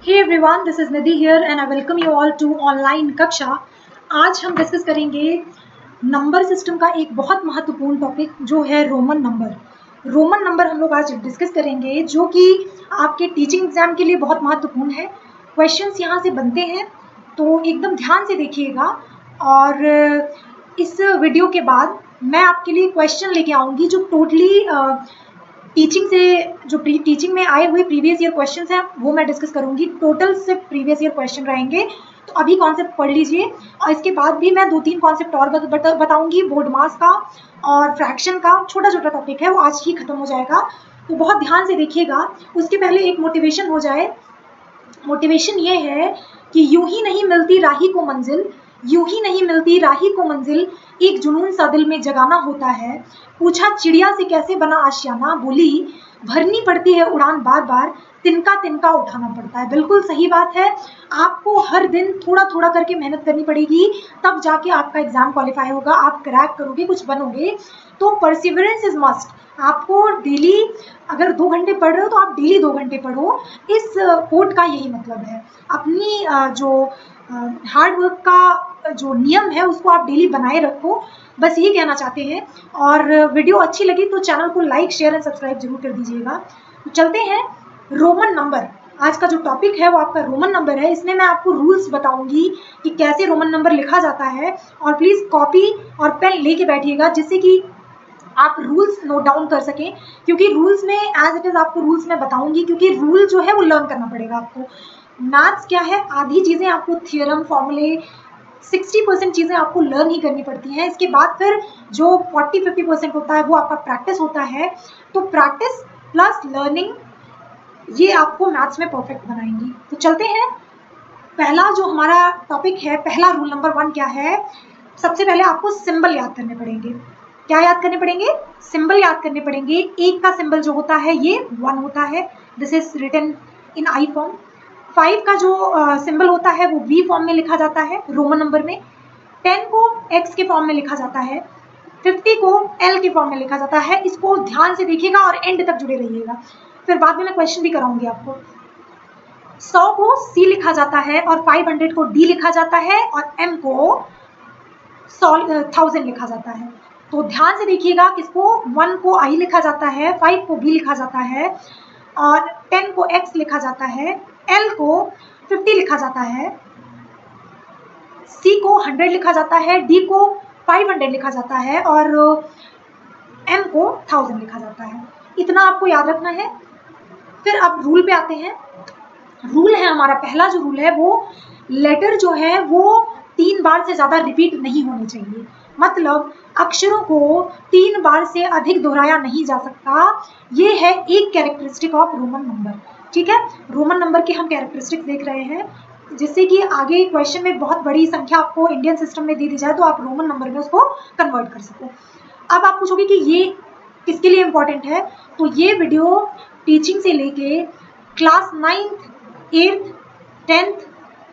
Hey everyone, this is Nidhi here and I welcome you all to online कक्षा। आज हम discuss करेंगे number system का एक बहुत महत्वपूर्ण टॉपिक जो है रोमन नंबर। रोमन नंबर हम लोग आज डिस्कस करेंगे जो कि आपके टीचिंग एग्जाम के लिए बहुत महत्वपूर्ण है। क्वेश्चंस यहाँ से बनते हैं तो एकदम ध्यान से देखिएगा और इस वीडियो के बाद मैं आपके लिए क्वेश्चन लेके आऊँगी जो टोटली टीचिंग से जो टीचिंग में आए हुए प्रीवियस ईयर क्वेश्चंस हैं वो मैं डिस्कस करूंगी। टोटल से प्रीवियस ईयर क्वेश्चन रहेंगे तो अभी कॉन्सेप्ट पढ़ लीजिए और इसके बाद भी मैं 2-3 कॉन्सेप्ट और बताऊंगी। बोर्ड मास का और फ्रैक्शन का छोटा छोटा टॉपिक है वो आज ही खत्म हो जाएगा, तो बहुत ध्यान से देखिएगा। उसके पहले एक मोटिवेशन हो जाए। मोटिवेशन ये है कि यूं ही नहीं मिलती राही को मंजिल, यूं ही नहीं मिलती राही को मंजिल, एक जुनून सा दिल में जगाना होता है। पूछा चिड़िया से कैसे बना आशियाना, बोली भरनी पड़ती है उड़ान बार बार, तिनका तिनका उठाना पड़ता है। बिल्कुल सही बात है, आपको हर दिन थोड़ा थोड़ा करके मेहनत करनी पड़ेगी, तब जाके आपका एग्जाम क्वालिफाई होगा, आप क्रैक करोगे, कुछ बनोगे। तो परसिवरेंस इज मस्ट। आपको डेली अगर 2 घंटे पढ़ रहे हो तो आप डेली 2 घंटे पढ़ो। इस कोट का यही मतलब है। अपनी जो हार्ड वर्क का जो नियम है उसको आप डेली बनाए रखो, बस यही कहना चाहते हैं। और वीडियो अच्छी लगी तो चैनल को लाइक शेयर एंड सब्सक्राइब जरूर कर दीजिएगा। तो चलते हैं रोमन नंबर। आज का जो टॉपिक है वो आपका रोमन नंबर है। इसमें मैं आपको रूल्स बताऊंगी कि कैसे रोमन नंबर लिखा जाता है, और प्लीज कॉपी और पेन लेके बैठिएगा जिससे कि आप रूल्स नोट डाउन कर सकें, क्योंकि रूल्स में एज इट इज आपको रूल्स में बताऊंगी, क्योंकि रूल जो है वो लर्न करना पड़ेगा आपको। मैथ्स क्या है, आधी चीजें आपको थियरम फॉर्मूले 60% चीजें आपको लर्न ही करनी पड़ती हैं। इसके बाद फिर जो 40-50% होता है वो आपका प्रैक्टिस होता है। तो प्रैक्टिस प्लस लर्निंग ये आपको मैथ्स में परफेक्ट बनाएंगी। तो चलते हैं, पहला जो हमारा टॉपिक है, पहला रूल नंबर 1 क्या है। सबसे पहले आपको सिंबल याद करने पड़ेंगे। क्या याद करने पड़ेंगे? सिंबल याद करने पड़ेंगे। एक का सिंबल जो होता है ये 1 होता है, this is written in I form. 5 का जो सिंबल होता है वो वी फॉर्म में लिखा जाता है रोमन नंबर में। 10 को एक्स के फॉर्म में लिखा जाता है। 50 को एल के फॉर्म में लिखा जाता है। इसको ध्यान से देखिएगा और एंड तक जुड़े रहिएगा, फिर बाद में मैं क्वेश्चन भी कराऊंगी आपको। 100 को सी लिखा जाता है और 500 को डी लिखा जाता है और एम को 1000 लिखा जाता है। तो ध्यान से देखिएगा, किसको 1 को आई लिखा जाता है, 5 को बी लिखा जाता है और 10 को एक्स लिखा जाता है, एल को 50 लिखा जाता है, सी को 100 लिखा जाता है, डी को 500 लिखा जाता है और एम को 1000 लिखा जाता है। इतना आपको याद रखना है। फिर अब रूल पे आते हैं। रूल है हमारा पहला जो रूल है वो लेटर जो है वो 3 बार से ज्यादा रिपीट नहीं होने चाहिए। मतलब अक्षरों को 3 बार से अधिक दोहराया नहीं जा सकता। ये है एक कैरेक्टरिस्टिक ऑफ रोमन नंबर। ठीक है, रोमन नंबर के हम कैरेक्टरिस्टिक देख रहे हैं, जिससे कि आगे क्वेश्चन में बहुत बड़ी संख्या आपको इंडियन सिस्टम में दे दी जाए तो आप रोमन नंबर में उसको कन्वर्ट कर सको। अब आप पूछोगे कि ये किसके लिए इम्पोर्टेंट है, तो ये वीडियो टीचिंग से लेके क्लास 9th 8th 10th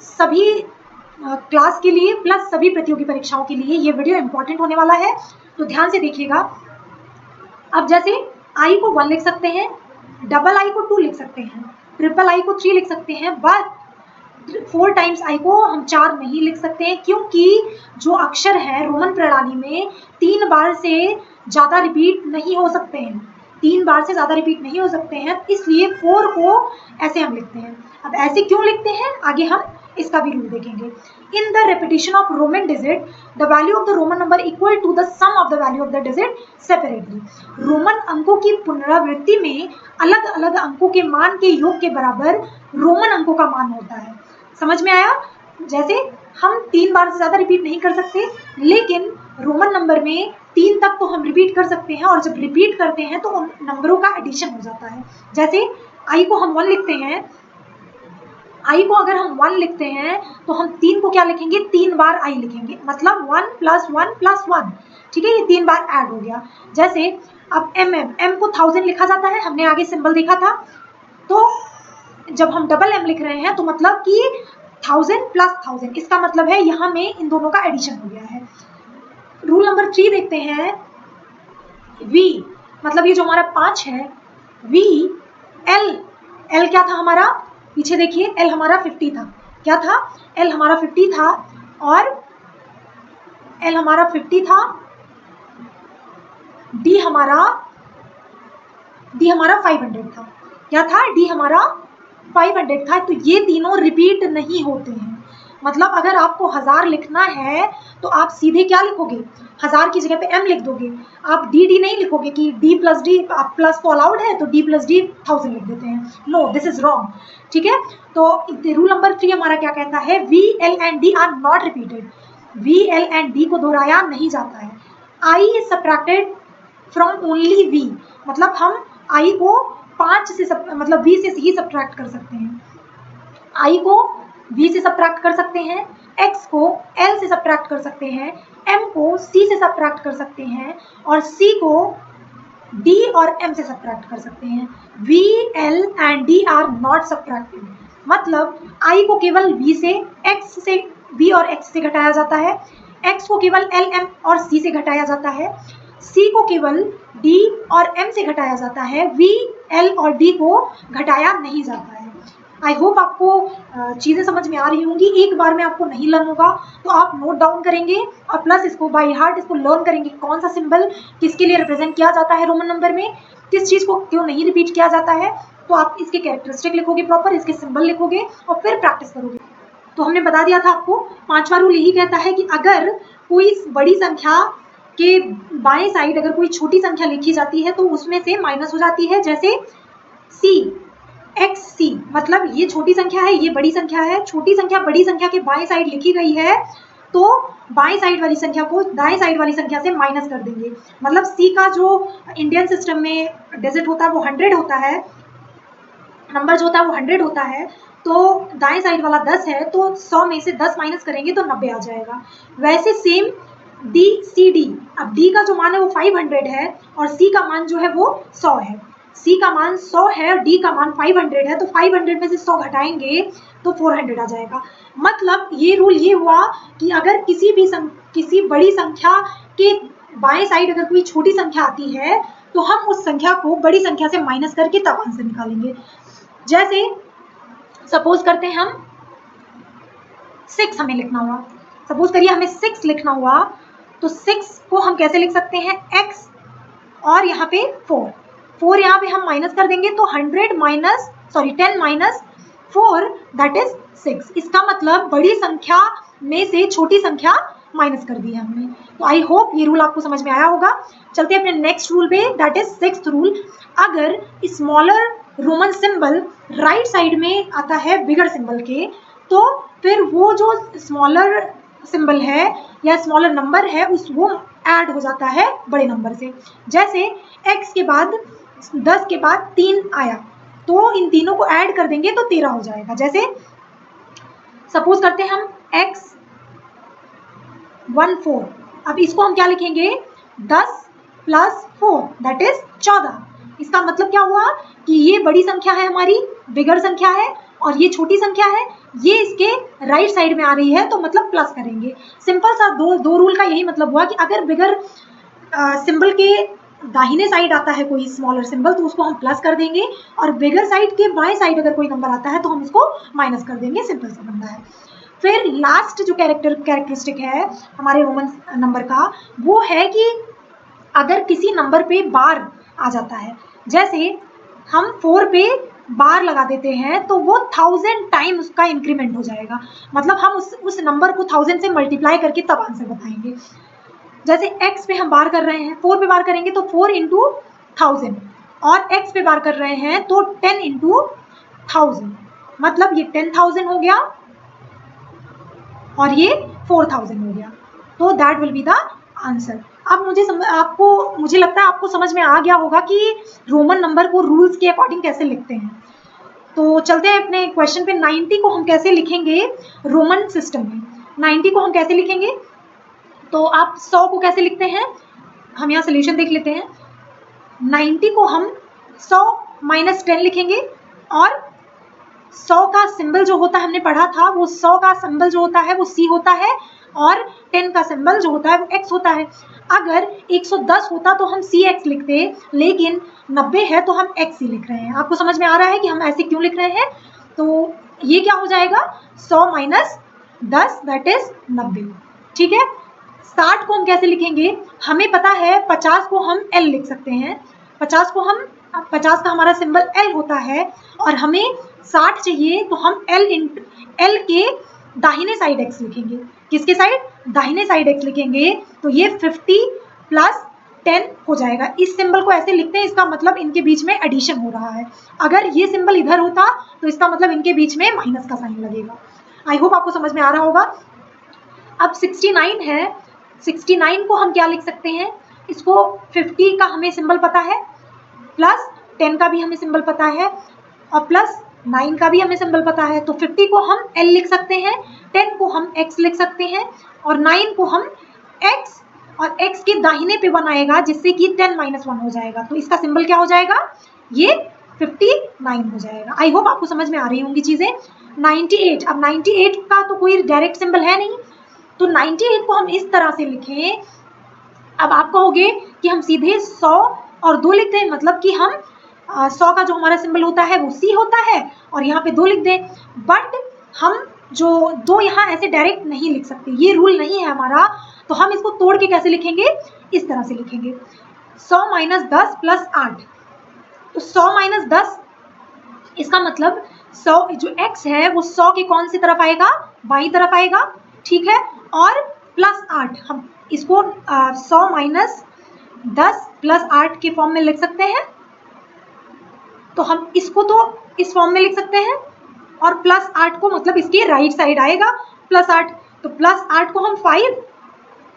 सभी क्लास के लिए प्लस सभी प्रतियोगी परीक्षाओं के लिए ये वीडियो इंपॉर्टेंट होने वाला है, तो ध्यान से देखिएगा। अब जैसे आई को 1 लिख सकते हैं, डबल आई को 2 लिख सकते हैं, ट्रिपल आई को 3 लिख सकते हैं, बट 4 टाइम्स आई को हम 4 नहीं लिख सकते हैं, क्योंकि जो अक्षर है रोमन प्रणाली में 3 बार से ज्यादा रिपीट नहीं हो सकते हैं। 3 बार से ज्यादा रिपीट नहीं हो सकते हैं, इसलिए 4 को ऐसे हम लिखते हैं। अब ऐसे क्यों लिखते हैं आगे हम इसका भी रूल देखेंगे। In the repetition of Roman digit the value of the Roman number equal to the sum of the value of the digit separately. Roman अंकों की पुनरावृत्ति में अलग अलग अंकों के मान के योग के बराबर रोमन अंकों का मान होता है। समझ में आया? जैसे हम 3 बार से ज्यादा रिपीट नहीं कर सकते, लेकिन रोमन नंबर में 3 तक तो हम रिपीट कर सकते हैं, और जब रिपीट करते हैं तो उन नंबरों का एडिशन हो जाता है। जैसे आई को हम 1 लिखते हैं, आई को अगर हम 1 लिखते हैं तो हम 3 को क्या लिखेंगे, 3 बार आई लिखेंगे, मतलब 1 + 1 + 1। ठीक है, ये 3 बार ऐड हो गया। जैसे अब एम को 1000 लिखा जाता है, हमने आगे सिंबल देखा था। तो जब हम डबल एम लिख रहे हैं तो मतलब कि 1000 + 1000, इसका मतलब है यहाँ में इन दोनों का एडिशन हो गया है। रूल नंबर 3 देखते हैं। वी मतलब ये जो हमारा 5 है, वी एल, एल क्या था हमारा, पीछे देखिए L हमारा 50 था, क्या था, L हमारा 50 था और L हमारा 50 था, D हमारा 500 था, क्या था, D हमारा 500 था। तो ये तीनों रिपीट नहीं होते हैं। मतलब अगर आपको 1000 लिखना है तो आप सीधे क्या लिखोगे, 1000 की जगह पे M लिख दोगे, आप D नहीं लिखोगे कि D प्लस D प्लस को अलाउड है तो D प्लस D 1000 लिख देते हैं। नो, दिस इज रॉन्ग, ठीक है। तो रूल नंबर 3 हमारा क्या कहता है, V, L and D are not repeated, V, L and D को दोहराया नहीं जाता है। I is subtracted from only V, मतलब हम I को 5 से मतलब V से ही सब्ट्रैक्ट कर सकते हैं, I को V से सब्ट्रैक्ट कर सकते हैं, X को L से सब्ट्रैक्ट कर सकते हैं, M को C से सब्ट्रैक्ट कर सकते हैं और C को D और M से सब्ट्रैक्ट कर सकते हैं। V, L and D are not subtracted, मतलब I को केवल V से X से V और X से घटाया जाता है, X को केवल L, M और C से घटाया जाता है, C को केवल D और M से घटाया जाता है, V, L और D को घटाया नहीं जाता है। आई होप आपको चीज़ें समझ में आ रही होंगी। एक बार में आपको नहीं लर्न होगा तो आप नोट डाउन करेंगे और प्लस इसको बाय हार्ट इसको लर्न करेंगे, कौन सा सिंबल किसके लिए रिप्रेजेंट किया जाता है रोमन नंबर में, किस चीज़ को क्यों नहीं रिपीट किया जाता है। तो आप इसके कैरेक्टरिस्टिक लिखोगे प्रॉपर, इसके सिंबल लिखोगे और फिर प्रैक्टिस करोगे। तो हमने बता दिया था आपको, 5वां रूल यही कहता है कि अगर कोई बड़ी संख्या के बाएं साइड अगर कोई छोटी संख्या लिखी जाती है तो उसमें से माइनस हो जाती है, जैसे C, XC, मतलब ये छोटी संख्या है, ये बड़ी संख्या है, छोटी संख्या बड़ी संख्या के बाएं साइड लिखी गई है तो बाएं साइड वाली संख्या को दाएं साइड वाली संख्या से माइनस कर देंगे। मतलब C का जो इंडियन सिस्टम में डिजिट होता है वो 100 होता है, नंबर जो होता है वो 100 होता है, तो दाएं साइड वाला 10 है तो 100 में से 10 माइनस करेंगे तो 90 आ जाएगा। वैसे सेम DCD, अब D का जो मान है वो 500 है और C का मान जो है वो 100 है, C का मान 100 है और D का मान 500 है, तो 500 में से 100 घटाएंगे तो 400 आ जाएगा। मतलब ये रूल ये हुआ कि अगर किसी बड़ी संख्या के बाएं साइड अगर कोई छोटी संख्या आती है तो हम उस संख्या को बड़ी संख्या से माइनस करके तब आंसर निकालेंगे। जैसे सपोज करते हैं हम 6 हमें लिखना हुआ, सपोज करिए हमें 6 लिखना हुआ, तो 6 को हम कैसे लिख सकते हैं, x और यहाँ पे 4 यहाँ पे हम माइनस कर देंगे तो 10 माइनस 4 दैट इज 6। इसका मतलब बड़ी संख्या में से छोटी संख्या माइनस कर दी है हमने। तो आई होप ये रूल आपको समझ में आया होगा। चलते हैं अपने नेक्स्ट रूल पे, दैट इज 6th रूल। अगर smaller Roman symbol right side में आता है बिगर सिंबल के, तो फिर वो जो स्मॉलर सिंबल है या स्मॉलर नंबर है वो ऐड हो जाता है बड़े नंबर से। जैसे x के बाद 10 के बाद 3 आया तो इन तीनों को ऐड कर देंगे तो 13 हो जाएगा। जैसे सपोज करते हैं हम x 14, अब इसको हम क्या लिखेंगे, 10 प्लस 4 दैट इज 14। इसका मतलब क्या हुआ कि ये बड़ी संख्या है हमारी, बिगर संख्या है, और ये छोटी संख्या है, ये इसके राइट साइड में आ रही है तो मतलब प्लस करेंगे। सिंपल सा दो रूल का यही मतलब हुआ कि अगर बिगर सिंबल के दाहिने साइड आता है कोई स्मॉलर सिंबल तो उसको हम प्लस कर देंगे, और बिगर साइड के बाएं साइड अगर कोई नंबर आता है तो हम उसको माइनस कर देंगे। सिंपल सा बनता है। फिर लास्ट जो कैरेक्टरिस्टिक है हमारे रोमन नंबर का, वो है कि अगर किसी नंबर पे बार आ जाता है, जैसे हम 4 पे बार लगा देते हैं तो वो 1000 टाइम उसका इंक्रीमेंट हो जाएगा। मतलब हम उस नंबर को 1000 से मल्टीप्लाई करके तब आंसर बताएंगे। जैसे x पे हम बार कर रहे हैं, 4 पे बार करेंगे तो 4 इंटू 1000, और x पे बार कर रहे हैं तो 10 इंटू 1000, मतलब ये 10,000 हो गया और ये 4000 हो गया। तो that will be the answer. अब मुझे लगता है आपको समझ में आ गया होगा कि रोमन नंबर को रूल्स के अकॉर्डिंग कैसे लिखते हैं। तो चलते हैं अपने क्वेश्चन पे। 90 को हम कैसे लिखेंगे रोमन सिस्टम में, 90 को हम कैसे लिखेंगे, तो आप 100 को कैसे लिखते हैं, हम यहाँ सोल्यूशन देख लेते हैं। 90 को हम 100 माइनस 10 लिखेंगे, और 100 का सिंबल जो होता है हमने पढ़ा था, वो 100 का सिंबल जो होता है वो C होता है, और 10 का सिंबल जो होता है वो X होता है। अगर 110 होता तो हम CX लिखते, लेकिन 90 है तो हम XC लिख रहे हैं। आपको समझ में आ रहा है कि हम ऐसे क्यों लिख रहे हैं। तो ये क्या हो जाएगा, 100 माइनस 10 दैट इज 90। ठीक है, 60 को हम कैसे लिखेंगे, हमें पता है 50 को हम L लिख सकते हैं, 50 को हम 50 का हमारा सिंबल L होता है और हमें 60 चाहिए, तो हम L के दाहिने साइड x लिखेंगे। किसके साइड, दाहिने साइड x लिखेंगे, तो ये 50 प्लस 10 हो जाएगा। इस सिंबल को ऐसे लिखते हैं, इसका मतलब इनके बीच में एडिशन हो रहा है। अगर ये सिंबल इधर होता तो इसका मतलब इनके बीच में माइनस का साइन लगेगा। आई होप आपको समझ में आ रहा होगा। अब 69 है, 69 को हम क्या लिख सकते हैं, इसको 50 का हमें सिंबल पता है, प्लस 10 का भी हमें सिंबल पता है और प्लस 9 का भी हमें सिंबल पता है। तो 50 को हम L लिख सकते हैं, 10 को हम X लिख सकते हैं और 9 को हम X और X के दाहिने पे बनाएगा, जिससे कि 10 माइनस 1 हो जाएगा। तो इसका सिंबल क्या हो जाएगा, ये 59 हो जाएगा। आई होप आपको समझ में आ रही होंगी चीजें। 98, अब 98 का तो कोई डायरेक्ट सिंबल है नहीं, तो 98 को हम इस तरह से लिखें। अब आप कहोगे कि हम सीधे 100 और 2 लिख दें, मतलब कि हम 100 का जो हमारा सिंबल होता है वो C होता है और यहाँ पे 2 लिख दें, बट हम जो 2 यहाँ ऐसे डायरेक्ट नहीं लिख सकते, ये रूल नहीं है हमारा। तो हम इसको तोड़ के कैसे लिखेंगे, इस तरह से लिखेंगे, 100 माइनस 10 प्लस 8। तो 100 माइनस 10, इसका मतलब 100 जो x है वो 100 के कौन सी तरफ आएगा, बाईं तरफ आएगा। ठीक है, और प्लस 8, हम इसको 100 माइनस 10 प्लस 8 के फॉर्म में लिख सकते हैं। तो हम इसको तो इस फॉर्म में लिख सकते हैं और प्लस 8 को मतलब इसके राइट साइड आएगा प्लस 8। तो प्लस 8 को हम 5,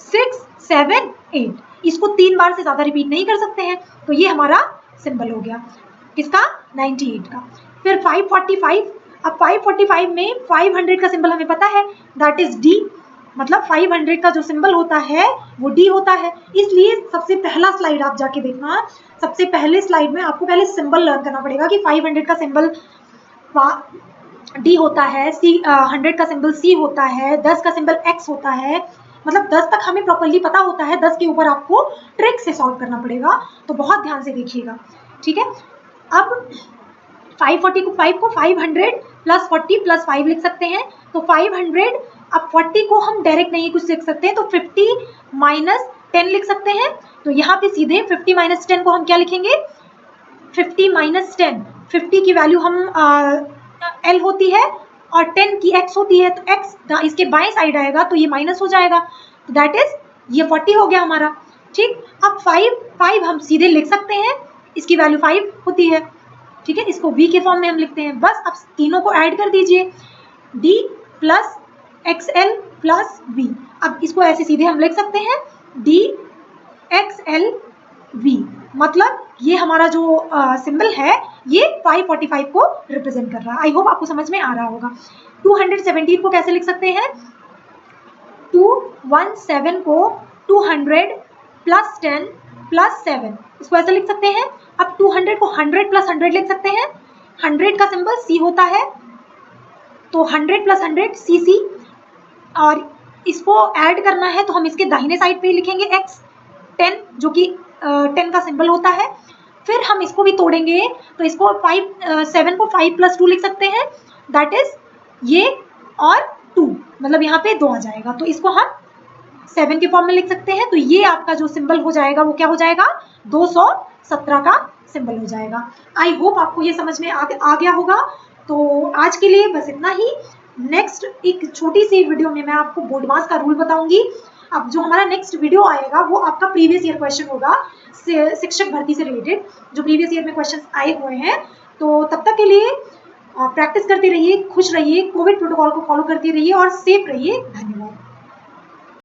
6, 7, 8, इसको 3 बार से ज्यादा रिपीट नहीं कर सकते हैं। तो ये हमारा सिंबल हो गया किसका, 98 का। फिर 545, अब 545 में 500 का सिंबल हमें पता है, दैट इज D, मतलब 500 का जो सिंबल होता है वो D होता है। इसलिए सबसे पहला स्लाइड आप जाके देखना, सबसे पहले स्लाइड में आपको पहले सिंबल लर्न करना पड़ेगा कि 500 का सिंबल D होता है, 100 का सिंबल C होता है, 10 का सिंबल X होता है। मतलब 10 तक हमें प्रॉपर्ली पता होता है, 10 के ऊपर आपको ट्रिक से सॉल्व करना पड़ेगा, तो बहुत ध्यान से देखिएगा। ठीक है, अब 540 को 5 को 500 प्लस 40 प्लस 5 लिख सकते हैं। तो 500, अब 40 को हम डायरेक्ट नहीं कुछ लिख सकते हैं, तो 50 माइनस 10 लिख सकते हैं। तो यहाँ पे सीधे 50 माइनस 10 को हम क्या लिखेंगे, 50 माइनस 10, 50 की वैल्यू हम L होती है और 10 की X होती है, तो X इसके बाएं साइड आएगा तो ये माइनस हो जाएगा, तो दैट इज ये 40 हो गया हमारा। ठीक, अब 5 हम सीधे लिख सकते हैं, इसकी वैल्यू 5 होती है। ठीक है, इसको V के फॉर्म में हम लिखते हैं। बस अब तीनों को ऐड कर दीजिए, D plus XL plus V। अब इसको ऐसे सीधे हम लिख सकते हैं, D XL V, मतलब ये हमारा जो सिंबल है ये 545 को रिप्रेजेंट कर रहा है। आई होप आपको समझ में आ रहा होगा। 217 को कैसे लिख सकते हैं, 217 को 200 प्लस 10 प्लस 7, इसको ऐसे लिख सकते हैं। अब 200 को 100 प्लस 100 लिख सकते हैं, 100 का सिंबल C होता है, तो 100 प्लस 100 CC, और इसको ऐड करना है तो हम इसके दाहिने साइड पे लिखेंगे X, 10 जो कि 10 का सिंबल होता है। फिर हम इसको भी तोड़ेंगे, तो इसको 7 को 5 प्लस 2 लिख सकते हैं, दैट इज ये और 2, मतलब यहाँ पे 2 आ जाएगा, तो इसको हम 7 के फॉर्म में लिख सकते हैं। तो ये आपका जो सिंबल हो जाएगा वो क्या हो जाएगा, 217 का सिंबल हो जाएगा। आई होप आपको ये समझ में आ गया होगा। तो आज के लिए बस इतना ही। नेक्स्ट एक छोटी सी वीडियो में मैं आपको बोर्ड मास का रूल बताऊंगी। अब जो हमारा नेक्स्ट वीडियो आएगा वो आपका प्रीवियस ईयर क्वेश्चन होगा, शिक्षक भर्ती से रिलेटेड जो प्रीवियस ईयर में क्वेश्चन आए हुए हैं। तो तब तक के लिए प्रैक्टिस करते रहिए, खुश रहिए, कोविड प्रोटोकॉल को फॉलो करते रहिए और सेफ रहिए। धन्यवाद।